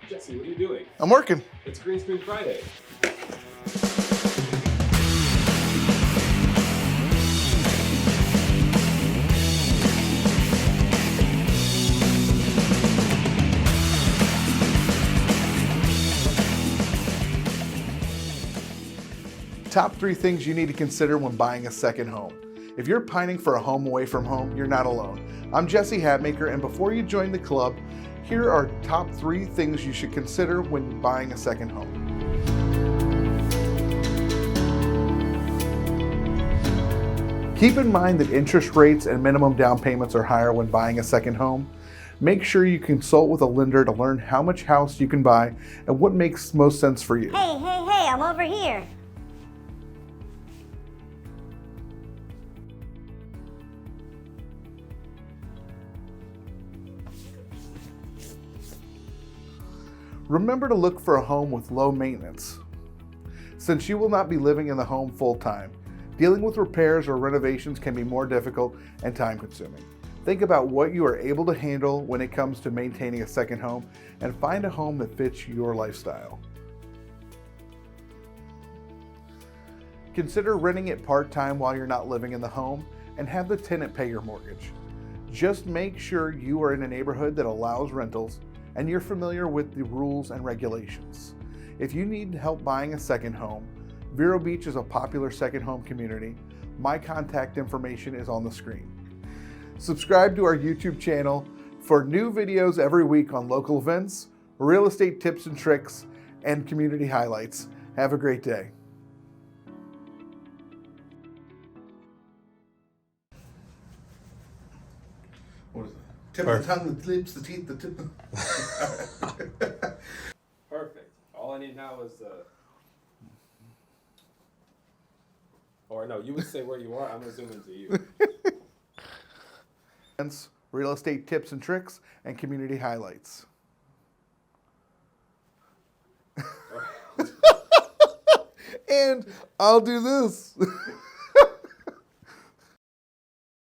Jesse, what are you doing? I'm working. It's Green Screen Friday. Top 3 things you need to consider when buying a second home. If you're pining for a home away from home, you're not alone. I'm Jesse Hatmaker, and before you join the club, here are top 3 things you should consider when buying a second home. Keep in mind that interest rates and minimum down payments are higher when buying a second home. Make sure you consult with a lender to learn how much house you can buy and what makes most sense for you. Hey, I'm over here. Remember to look for a home with low maintenance. Since you will not be living in the home full time, dealing with repairs or renovations can be more difficult and time consuming. Think about what you are able to handle when it comes to maintaining a second home and find a home that fits your lifestyle. Consider renting it part-time while you're not living in the home and have the tenant pay your mortgage. Just make sure you are in a neighborhood that allows rentals and you're familiar with the rules and regulations. If you need help buying a second home, Vero Beach is a popular second home community. My contact information is on the screen. Subscribe to our YouTube channel for new videos every week on local events, real estate tips and tricks, and community highlights. Have a great day. What is it? Tip of the tongue, the lips, the teeth, the tip. Perfect. All I need now is or no, you would say where you are. I'm gonna zoom into you. Real estate tips and tricks and community highlights. And I'll do this.